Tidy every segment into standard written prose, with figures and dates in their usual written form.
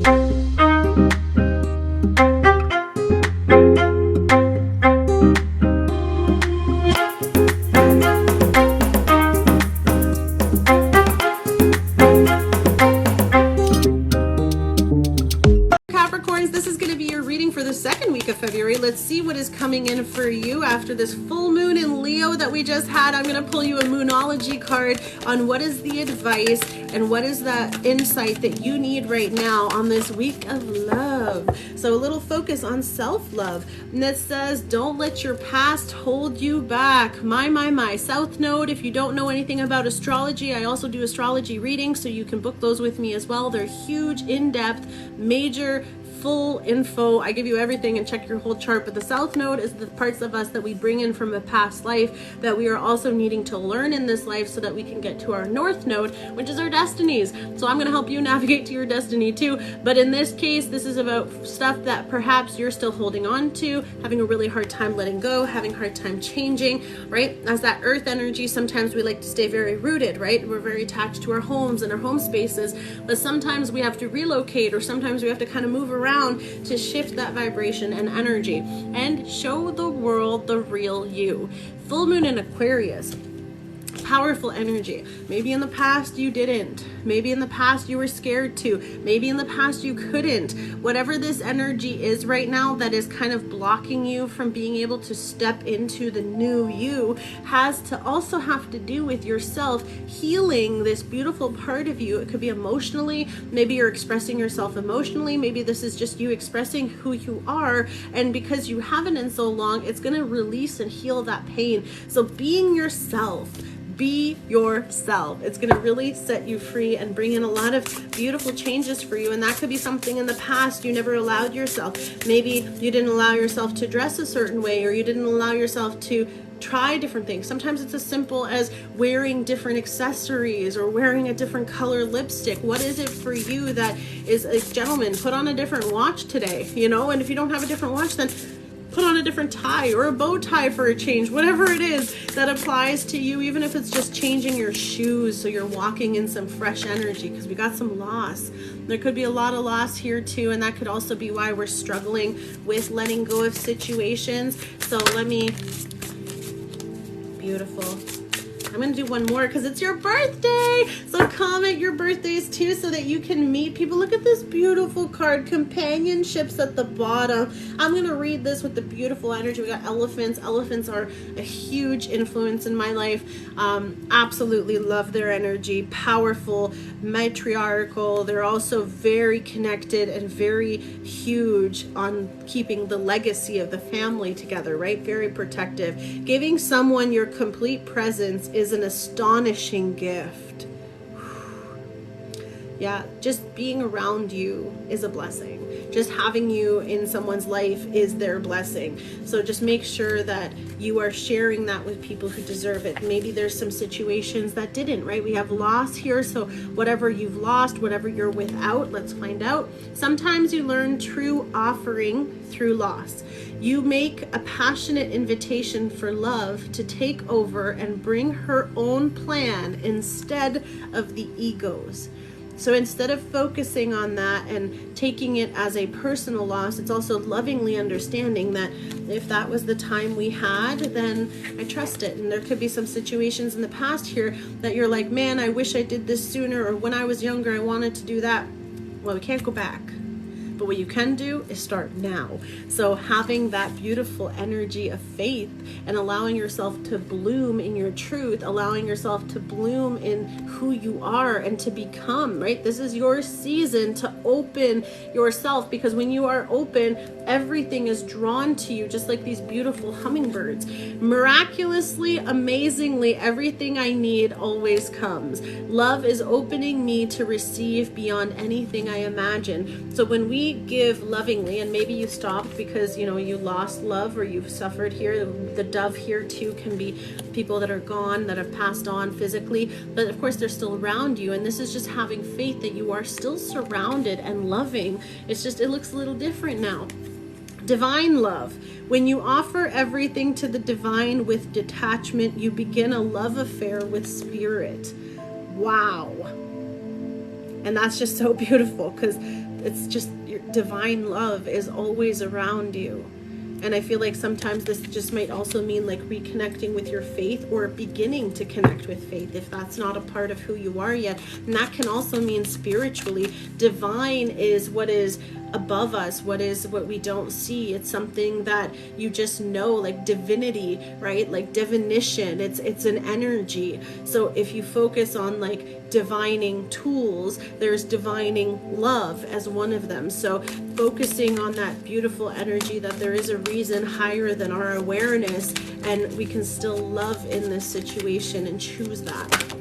Capricorns, this is going to be your reading for the second week of February. Let's see what is coming in for you after this full moon in Leo that we just had. I'm going to pull you a Moonology card on what is the advice and what is that insight that you need right now on this week of love. So a little focus on self-love. And that says, don't let your past hold you back. My. South Node, if you don't know anything about astrology, I also do astrology readings, so you can book those with me as well. They're huge, in-depth, major, full info. I give you everything and check your whole chart, but the South Node is the parts of us that we bring in from a past life that we are also needing to learn in this life so that we can get to our North Node, which is our destinies. So I'm going to help you navigate to your destiny too, but in this case, this is about stuff that perhaps you're still holding on to, having a really hard time letting go, having a hard time changing, right? As that earth energy, sometimes we like to stay very rooted, right? We're very attached to our homes and our home spaces, but sometimes we have to relocate, or sometimes we have to kind of move around to shift that vibration and energy and show the world the real you. Full moon in Aquarius, powerful energy. Maybe in the past you didn't. Maybe in the past you were scared to. Maybe in the past you couldn't. Whatever this energy is right now that is kind of blocking you from being able to step into the new you has to also have to do with yourself healing this beautiful part of you. It could be emotionally. Maybe you're expressing yourself emotionally. Maybe this is just you expressing who you are. And because you haven't in so long, it's going to release and heal that pain. So being yourself, be yourself. It's going to really set you free and bring in a lot of beautiful changes for you. And that could be something in the past you never allowed yourself. Maybe you didn't allow yourself to dress a certain way, or you didn't allow yourself to try different things. Sometimes it's as simple as wearing different accessories or wearing a different color lipstick. What is it for you that is a gentleman? Put on a different watch today, you know, and if you don't have a different watch, then put on a different tie or a bow tie for a change, whatever it is that applies to you, even if it's just changing your shoes so you're walking in some fresh energy, because we got some loss. There could be a lot of loss here too, and that could also be why we're struggling with letting go of situations. So beautiful. I'm going to do one more because it's your birthday. So comment your birthdays too so that you can meet people. Look at this beautiful card, companionships at the bottom. I'm going to read this with the beautiful energy. We got elephants. Elephants are a huge influence in my life. Absolutely love their energy. Powerful, matriarchal. They're also very connected and very huge on keeping the legacy of the family together, right? Very protective. Giving someone your complete presence is an astonishing gift. Yeah, just being around you is a blessing. Just having you in someone's life is their blessing. So just make sure that you are sharing that with people who deserve it. Maybe there's some situations that didn't, right? We have loss here. So whatever you've lost, whatever you're without, let's find out. Sometimes you learn true offering through loss. You make a passionate invitation for love to take over and bring her own plan instead of the ego's. So instead of focusing on that and taking it as a personal loss, it's also lovingly understanding that if that was the time we had, then I trust it. And there could be some situations in the past here that you're like, man, I wish I did this sooner, or when I was younger, I wanted to do that. Well, we can't go back. But what you can do is start now. So having that beautiful energy of faith and allowing yourself to bloom in your truth, allowing yourself to bloom in who you are and to become, right? This is your season to open yourself, because when you are open, everything is drawn to you, just like these beautiful hummingbirds. Miraculously, amazingly, everything I need always comes. Love is opening me to receive beyond anything I imagine. So when we give lovingly, and maybe you stopped because you lost love or you've suffered here. The dove here too can be people that are gone, that have passed on physically, but of course they're still around you, and this is just having faith that you are still surrounded and loving. It's just, it looks a little different now. Divine love. When you offer everything to the divine with detachment, you begin a love affair with spirit. Wow. And that's just so beautiful, because it's just your divine love is always around you. And I feel like sometimes this just might also mean like reconnecting with your faith, or beginning to connect with faith if that's not a part of who you are yet. And that can also mean spiritually. Divine is what is above us, what we don't see. It's something that you just know, like divinity, right? Like divination. It's an energy. So if you focus on like divining tools, there's divining love as one of them. So focusing on that beautiful energy, that there is a reason higher than our awareness, and we can still love in this situation and choose that.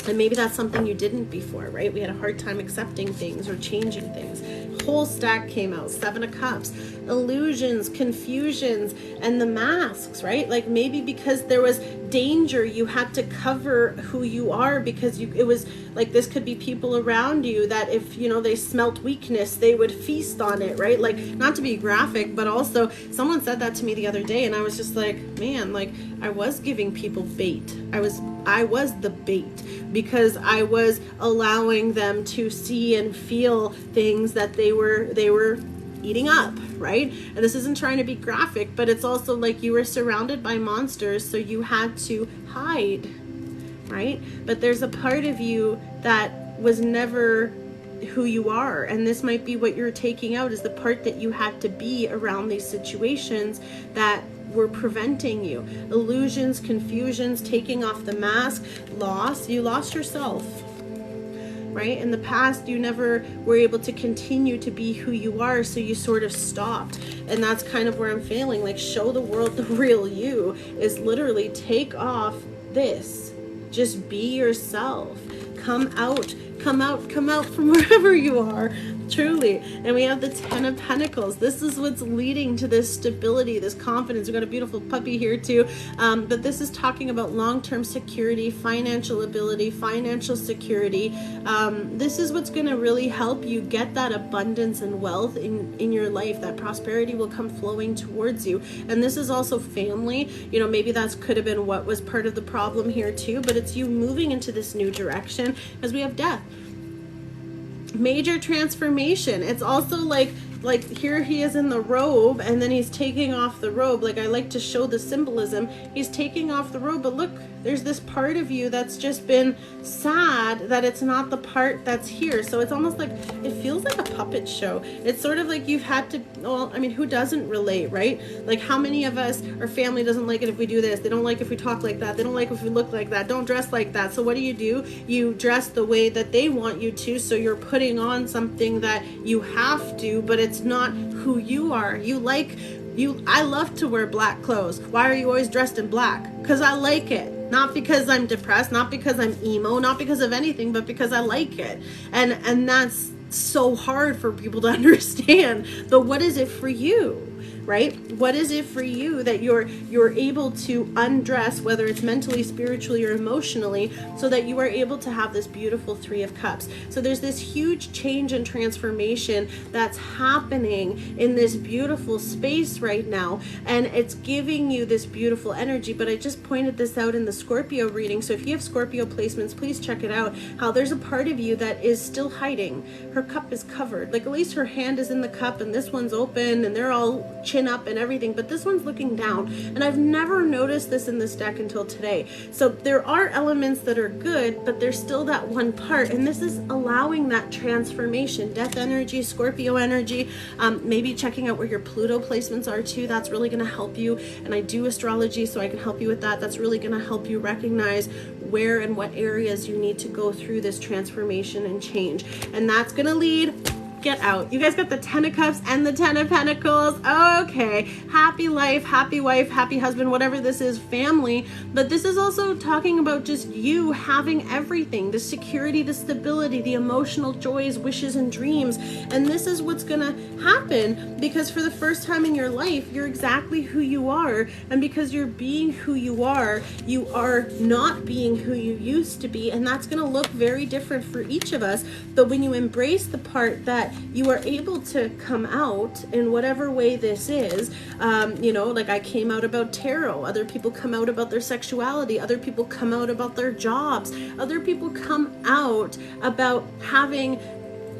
And maybe that's something you didn't before, right? We had a hard time accepting things or changing things. Whole stack came out, 7 of Cups, illusions, confusions, and the masks, right? Like maybe because there was danger, you had to cover who you are, because it was like, this could be people around you that if, you know, they smelt weakness, they would feast on it, right? Like, not to be graphic, but also someone said that to me the other day, and I was just like, man, like I was giving people bait. I was the bait, because I was allowing them to see and feel things that they were eating up, right? And this isn't trying to be graphic, but it's also like you were surrounded by monsters, so you had to hide, right? But there's a part of you that was never who you are, and this might be what you're taking out, is the part that you had to be around these situations that were preventing you. Illusions, confusions, taking off the mask, loss. You lost yourself, right? In the past, you never were able to continue to be who you are, so you sort of stopped. And that's kind of where I'm feeling like, show the world the real you is literally take off this. Just be yourself. Come out from wherever you are, truly. And we have the 10 of Pentacles. This is what's leading to this stability, this confidence. We've got a beautiful puppy here too. But this is talking about long-term security, financial ability, financial security. This is what's going to really help you get that abundance and wealth in your life. That prosperity will come flowing towards you. And this is also family. You know, maybe that could have been what was part of the problem here too, but it's you moving into this new direction, as we have death. Major transformation. It's also like here he is in the robe, and then he's taking off the robe. Like, I like to show the symbolism. He's taking off the robe, but look, there's this part of you that's just been sad that it's not the part that's here. So it's almost like, it feels like a puppet show. It's sort of like you've had to, well, I mean, who doesn't relate, right? Like, how many of us, our family doesn't like it if we do this. They don't like if we talk like that. They don't like if we look like that. Don't dress like that. So what do? You dress the way that they want you to. So you're putting on something that you have to, but it's not who you are. I love to wear black clothes. Why are you always dressed in black? Because I like it. Not because I'm depressed, not because I'm emo, not because of anything, but because I like it. And that's so hard for people to understand. But what is it for you? Right? What is it for you that you're able to undress, whether it's mentally, spiritually, or emotionally, so that you are able to have this beautiful 3 of Cups? So there's this huge change and transformation that's happening in this beautiful space right now, and it's giving you this beautiful energy. But I just pointed this out in the Scorpio reading, so if you have Scorpio placements, please check it out, how there's a part of you that is still hiding. Her cup is covered, like at least her hand is in the cup, and this one's open, and they're all chin up and everything, but this one's looking down. And I've never noticed this in this deck until today. So there are elements that are good, but there's still that one part, and this is allowing that transformation. Death energy, Scorpio energy, maybe checking out where your Pluto placements are too. That's really going to help you. And I do astrology, so I can help you with that. That's really going to help you recognize where and what areas you need to go through this transformation and change. And that's going to lead, get out. You guys got the 10 of Cups and the 10 of Pentacles. Okay. Happy life, happy wife, happy husband, whatever this is, family. But this is also talking about just you having everything, the security, the stability, the emotional joys, wishes, and dreams. And this is what's going to happen, because for the first time in your life, you're exactly who you are. And because you're being who you are not being who you used to be. And that's going to look very different for each of us. But when you embrace the part that you are able to come out in whatever way this is, like I came out about tarot, other people come out about their sexuality, other people come out about their jobs, other people come out about having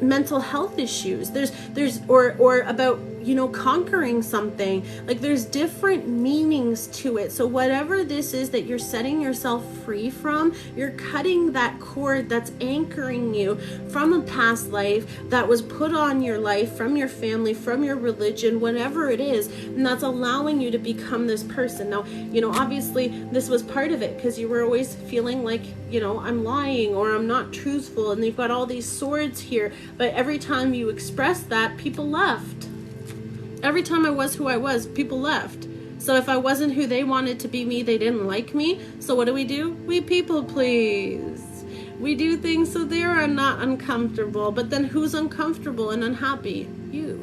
mental health issues. There's or about, you know, conquering something. Like, there's different meanings to it. So whatever this is that you're setting yourself free from, you're cutting that cord that's anchoring you from a past life that was put on your life, from your family, from your religion, whatever it is, and that's allowing you to become this person. Now, you know, obviously this was part of it, because you were always feeling like, you know, I'm lying or I'm not truthful, and you've got all these swords here. But every time you expressed that, people left. Every time I was who I was, people left. So if I wasn't who they wanted to be me, they didn't like me. So what do? We people please. We do things so they're not uncomfortable. But then who's uncomfortable and unhappy? You.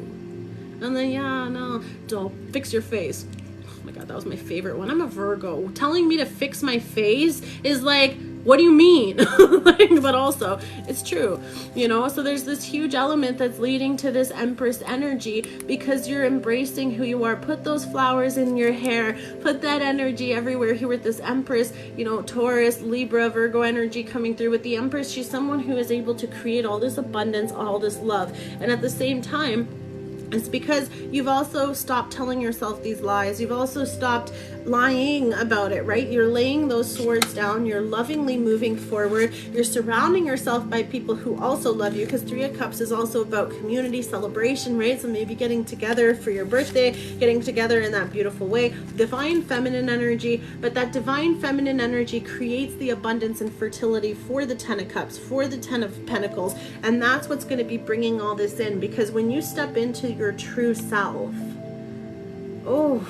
And then, yeah, no, don't fix your face. Oh my God, that was my favorite one. I'm a Virgo. Telling me to fix my face is like, what do you mean? Like, but also, it's true, you know? So there's this huge element that's leading to this Empress energy, because you're embracing who you are. Put those flowers in your hair. Put that energy everywhere here with this Empress, you know, Taurus, Libra, Virgo energy coming through with the Empress. She's someone who is able to create all this abundance, all this love. And at the same time, it's because you've also stopped telling yourself these lies. You've also stopped lying about it, right? You're laying those swords down. You're lovingly moving forward. You're surrounding yourself by people who also love you, because Three of Cups is also about community celebration, right? So maybe getting together for your birthday, getting together in that beautiful way. Divine feminine energy, but that divine feminine energy creates the abundance and fertility for the Ten of Cups, for the Ten of Pentacles. And that's what's going to be bringing all this in, because when you step into your true self, oh,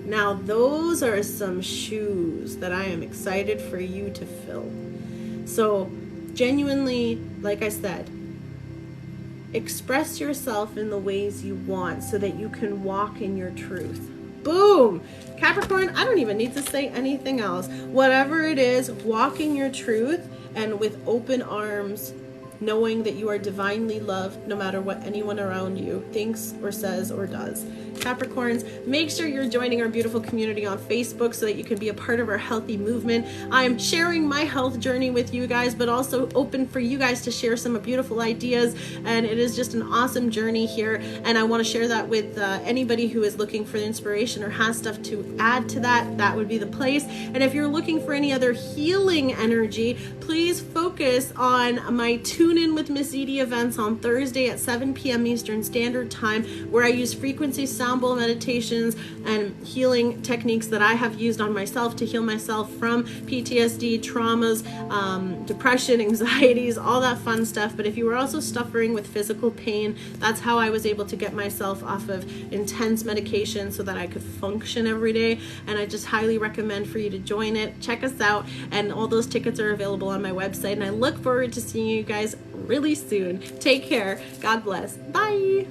now those are some shoes that I am excited for you to fill. So genuinely, like I said, express yourself in the ways you want so that you can walk in your truth. Boom! Capricorn, I don't even need to say anything else. Whatever it is, walk in your truth and with open arms, knowing that you are divinely loved no matter what anyone around you thinks or says or does. Capricorns, make sure you're joining our beautiful community on Facebook so that you can be a part of our healthy movement. I'm sharing my health journey with you guys, but also open for you guys to share some beautiful ideas, and it is just an awesome journey here, and I want to share that with anybody who is looking for inspiration or has stuff to add to that. That would be the place. And if you're looking for any other healing energy, please focus on my Tune In with Miss Edie events on Thursday at 7 p.m. Eastern Standard Time, where I use frequency sound bowl meditations and healing techniques that I have used on myself to heal myself from PTSD, traumas, depression, anxieties, all that fun stuff. But if you were also suffering with physical pain, that's how I was able to get myself off of intense medication so that I could function every day. And I just highly recommend for you to join it. Check us out, and all those tickets are available on my website, and I look forward to seeing you guys really soon. Take care. God bless. Bye.